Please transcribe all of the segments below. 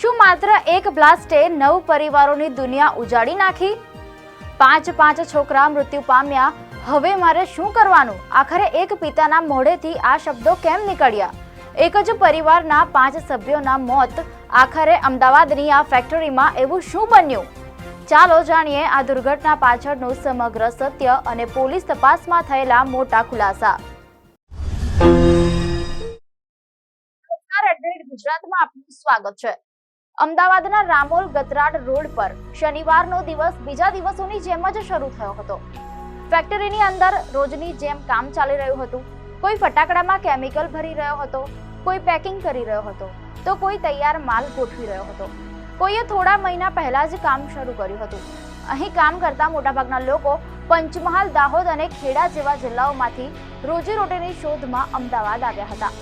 શું માત્ર એક બ્લાસ્ટે 9 પરિવારોની દુનિયા ઉજાડી નાખી? 5 છોકરા મૃત્યુ પામ્યા. હવે મારે શું કરવાનું? આખરે એક પિતાના મોઢેથી આ શબ્દો કેમ નીકળ્યા? એક જ પરિવારના 5 સભ્યોના મોત. આખરે અમદાવાદની આ ફેક્ટરીમાં એવું શું બન્યું? ચાલો જાણીએ આ દુર્ઘટના પાછળનું સમગ્ર સત્ય અને પોલીસ તપાસમાં થયેલા મોટા ખુલાસા. ગુજરાતમાં આપનું સ્વાગત છે. અમદાવાદના રામોલ ગતરાડ રોડ પર શનિવારનો દિવસ બીજા દિવસોની જેમ જ શરૂ થયો હતો. ફેક્ટરીની અંદર રોજની જેમ કામ ચાલી રહ્યું હતું. કોઈ ફટાકડામાં કેમિકલ ભરી રહ્યો હતો, કોઈ પેકિંગ કરી રહ્યો હતો, તો કોઈ તૈયાર માલ ગોઠવી રહ્યો હતો. કોઈએ થોડા મહિના પહેલા જ કામ શરૂ કર્યું હતું. અહીં કામ કરતા મોટાભાગના લોકો પંચમહાલ, દાહોદ અને ખેડા જેવા જિલ્લાઓમાંથી રોજીરોટીની શોધમાં અમદાવાદ આવ્યા હતા.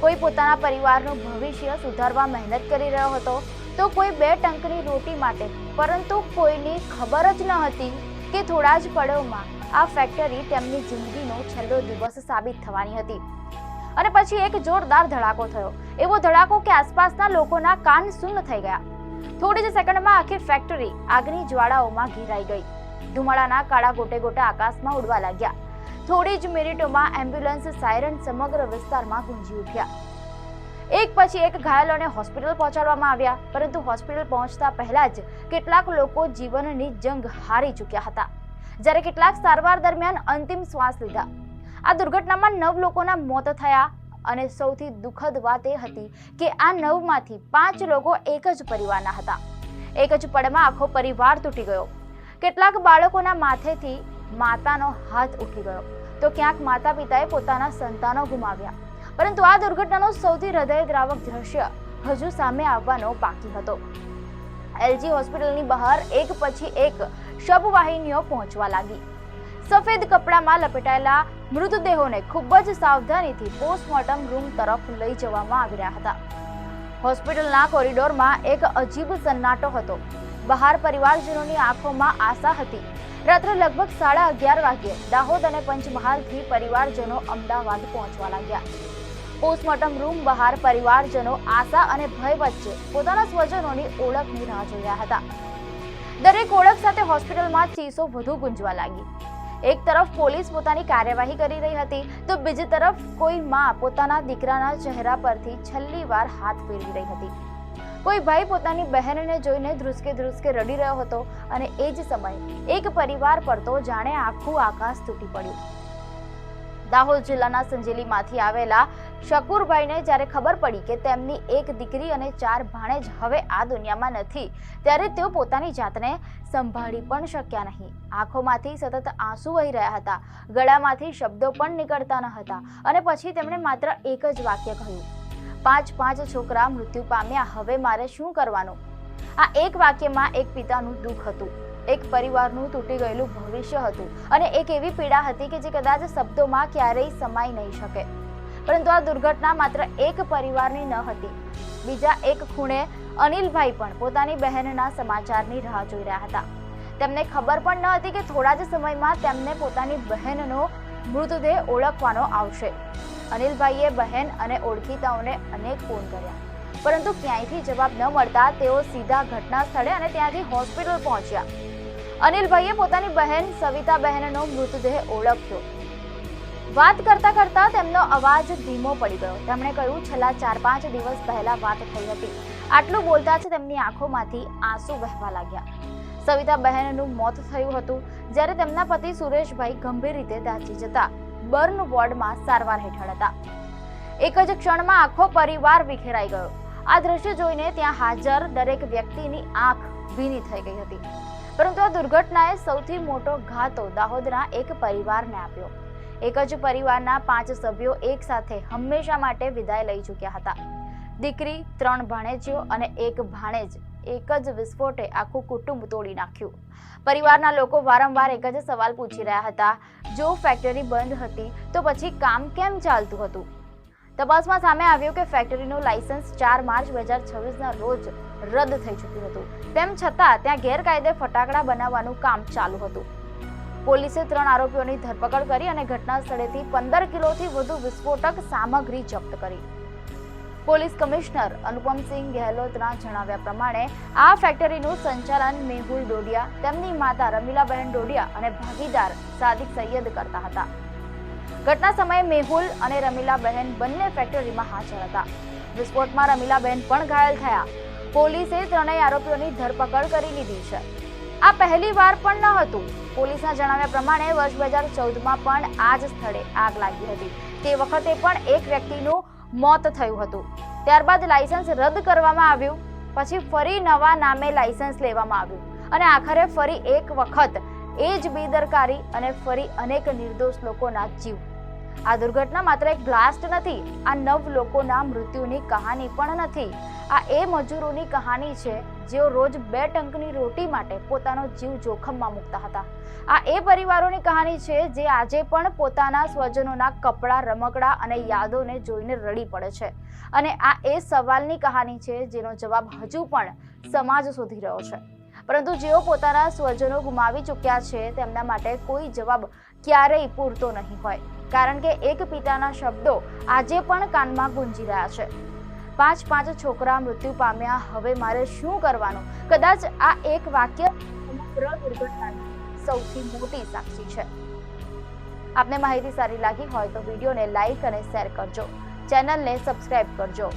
કોઈ પોતાના પરિવારનું ભવિષ્ય સુધારવા મહેનત કરી રહ્યો હતો, તો કોઈ 2 ટંકની રોટી માટે. પરંતુ કોઈની ખબર જ ન હતી કે થોડા જ પળોમાં આ ફેક્ટરી તેમની જિંદગીનો છેલ્લો દિવસ સાબિત થવાની હતી. અને પછી એક જોરદાર ધડાકો થયો. એવો ધડાકો કે આસપાસના લોકોના કાન શૂન્ય થઈ ગયા. થોડી જ સેકન્ડમાં આખી ફેક્ટરી આગની જ્વાળાઓમાં ઘેરાઈ ગઈ. ધુમાડાના કાળા ગોટે ગોટા આકાશમાં ઉડવા લાગ્યા. થોડી જ મિનિટોમાં એમ્બ્યુલન્સ સાયરન સમગ્ર વિસ્તારમાં ગુંજી ઉઠ્યા. એક પછી એક ઘાયલોને હોસ્પિટલ પહોંચાડવામાં આવ્યા. પરંતુ હોસ્પિટલ પહોંચતા પહેલા જ કેટલાક લોકો જીવનની જંગ હારી ચૂક્યા હતા, જ્યારે કેટલાક સારવાર દરમિયાન અંતિમ શ્વાસ લીધા. આ દુર્ઘટનામાં 9 લોકોના મોત થયા. અને સૌથી દુઃખદ વાત એ હતી કે આ 9 માંથી 5 લોકો એક જ પરિવારના હતા. એક જ પળમાં આખો પરિવાર તૂટી ગયો. કેટલાક બાળકોના માથેથી માતાનો હાથ ઉઠી ગયો, તો ક્યાંક માતા પિતાએ પોતાના સંતાનો ગુમાવ્યા. પરંતુ આ દુર્ઘટનાનો સૌથી હૃદયદ્રાવક દ્રશ્ય હજુ સામે આવવાનો બાકી હતો. એલજી હોસ્પિટલની બહાર એક પછી એક શબવાહિનીઓ પહોંચવા લાગી. સફેદ કપડામાં લપેટાયેલા મૃતદેહોને ખૂબ જ સાવધાનીથી પોસ્ટમોર્ટમ રૂમ તરફ લઈ જવામાં આવી રહ્યા હતા. હોસ્પિટલના કોરિડોરમાં એક અજીબ સન્નાટો હતો. બહાર પરિવારજનોની આંખોમાં આશા હતી. રાત્રે લગભગ 11:30 વાગ્યે દાહોદ અને પંચમહાલથી પરિવારજનો અમદાવાદ પહોંચવા લાગ્યા. પોસ્ટમોર્ટમ રૂમ બહાર પરિવારજનો આશા અને ભય વચ્ચે પોતાના સ્વજનોની ઓળખની રાહ જોઈ રહ્યા હતા. દરેક ઓળખ સાથે હોસ્પિટલમાં ચીસો વધુ ગુંજવા લાગી. એક તરફ પોલીસ પોતાની કાર્યવાહી કરી રહી હતી, તો બીજી તરફ કોઈ માં પોતાના દીકરાના ચહેરા પરથી છેલ્લી વાર હાથ ફેરવી રહી હતી. કોઈ ભાઈ પોતાની બહેનને જોઈને ધ્રુસકે ધ્રુસકે રડી રહ્યો હતો. અને એ જ સમયે એક પરિવાર પર તો જાણે આખું આકાશ તૂટી પડ્યું. દાહોદ જિલ્લાના સંજેલીમાંથી આવેલા શકુરભાઈને જ્યારે ખબર પડી કે તેમની એક દીકરી અને 4 ભાણેજ હવે આ દુનિયામાં નથી, ત્યારે તેઓ પોતાની જાતને સંભાળી પણ શક્યા નહીં. આંખોમાંથી સતત આંસુ વહી રહ્યા હતા, ગળામાંથી શબ્દો પણ નીકળતા ન હતા. અને પછી તેમણે માત્ર એક જ વાક્ય કહ્યું, 5 છોકરા મૃત્યુ પામ્યા, હવે મારે શું કરવાનું? આ એક વાક્યમાં એક પિતાનું દુઃખ હતું, એક પરિવારનું તૂટી ગયેલું ભવિષ્ય હતું, અને એક એવી પીડા હતી કે જે કદાચ શબ્દોમાં ક્યારેય સમાઈ નહીં શકે. પરંતુ આ દુર્ઘટના માત્ર એક પરિવારની ન હતી. બીજા એક ખૂણે અનિલભાઈ પણ પોતાની બહેનના સમાચારની રાહ જોઈ રહ્યા હતા. તેમને ખબર પણ ન હતી કે થોડા જ સમયમાં તેમને પોતાની બહેનનો મૃતદેહ ઓળખવાનો આવશે. અનિલભાઈએ બહેન અને ઓળખીતાઓને અનેક ફોન કર્યા, પરંતુ ક્યાંયથી જવાબ ન મળતા તેઓ સીધા ઘટના સ્થળે અને ત્યાંથી હોસ્પિટલ પહોંચ્યા. અનિલભાઈએ પોતાની બહેન સવિતા બહેનનો મૃતદેહ ઓળખ્યો. વાત કરતા કરતા તેમનો અવાજ ધીમો પડી ગયો. તેમણે કહ્યું, છેલ્લા 4-5 દિવસ પહેલા વાત થઈ હતી. આટલું બોલતા જ તેમની આંખોમાંથી આંસુ વહેવા લાગ્યા. સવિતા બહેનનું મોત થયું હતું, જ્યારે તેમના પતિ સુરેશભાઈ ગંભીર રીતે દાઝી જતા બર્ન વોર્ડમાં સારવાર હેઠળ હતા. એક જ ક્ષણમાં આખો પરિવાર વિખેરાઈ ગયો. આ દ્રશ્ય જોઈને ત્યાં હાજર દરેક વ્યક્તિની આંખ ભીની થઈ ગઈ હતી. પરંતુ આ દુર્ઘટનાએ સૌથી મોટો ઘાતો દાહોદના એક પરિવારને આપ્યો. એક જ પરિવારના 5 સભ્યો એક સાથે હંમેશા માટે વિદાય લઈ ચૂક્યા હતા. દીકરી, 3 ભાણેજીઓ અને 1 ભાણેજ. એક જ વિસ્ફોટે આખું કુટુંબ તોડી નાખ્યું. પરિવારના લોકો વારંવાર એક જ સવાલ પૂછી રહ્યા હતા, જો ફેક્ટરી બંધ હતી તો પછી કામ કેમ ચાલતું હતું? તપાસમાં સામે આવ્યું કે ફેક્ટરીનું લાયસન્સ 4 માર્ચ 2026ના રોજ રદ થઈ ચૂક્યું હતું. તેમ છતાં ત્યાં ગેરકાયદે ફટાકડા બનાવવાનું કામ ચાલુ હતું. પોલીસે 3 આરોપીઓની ધરપકડ કરી અને ઘટના સ્થળેથી 15 કિલોથી વધુ વિસ્ફોટક સામગ્રી જપ્ત કરી. પોલીસ કમિશનર અનુપમસિંહ ગેહલોતના જણાવ્યા પ્રમાણે આ ફેક્ટરીનું સંચાલન મેહુલ ડોડિયા, તેમની માતા રમીલાબહેન ડોડિયા અને ભાગીદાર સાદિક સૈયદ કરતા હતા. ઘટના સમયે મેહુલ અને રમીલાબહેન બંને ફેક્ટરીમાં હાજર હતા. વિસ્ફોટમાં રમીલાબહેન પણ ઘાયલ થયા. પોલીસે ત્રણેય આરોપીઓની ધરપકડ કરી લીધી છે. આ પહેલી વાર પણ ન હતું. પોલીસના જણાવ્યા પ્રમાણે વર્ષ 2014માં પણ આ જ સ્થળે આગ લાગી હતી. તે વખતે પણ એક વ્યક્તિનું મોત થયું હતું. ત્યારબાદ લાયસન્સ રદ કરવામાં આવ્યું. પછી ફરી નવા નામે લાયસન્સ લેવામાં આવ્યું અને આખરે ફરી એક વખત એ જ બેદરકારી અને ફરી અનેક નિર્દોષ લોકોના જીવ. આ દુર્ઘટના માત્ર એક બ્લાસ્ટ નથી. આ 9 લોકોના મૃત્યુની કહાની પણ નથી. આ એ મજૂરોની કહાની છે જેઓ રોજ 2 ટંકની રોટી માટે પોતાનો જીવ જોખમમાં મૂકતા હતા. આ એ પરિવારોની કહાની છે જે આજે પણ પોતાના સ્વજનોના કપડાં, રમકડાં અને યાદોને જોઈને રડી પડે છે. અને આ એ સવાલની કહાની છે જેનો જવાબ હજુ પણ સમાજ શોધી રહ્યો છે. પરંતુ જેઓ પોતાના સ્વજનો ગુમાવી ચૂક્યા છે તેમના માટે કોઈ જવાબ ક્યારેય પૂરતો નહીં હોય. કારણ કે એક પિતાના શબ્દો આજે પણ કાનમાં ગુંજી રહ્યા છે. 5 છોકરા મૃત્યુ પામ્યા, હવે મારે શું કરવાનું? કદાચ આ એક વાક્ય સમગ્ર દુર્ઘટનાની સૌથી મોટી સાક્ષી છે. આપને માહિતી સારી લાગી હોય તો વિડીયોને લાઈક અને શેર કરજો. ચેનલને સબસ્ક્રાઇબ કરજો.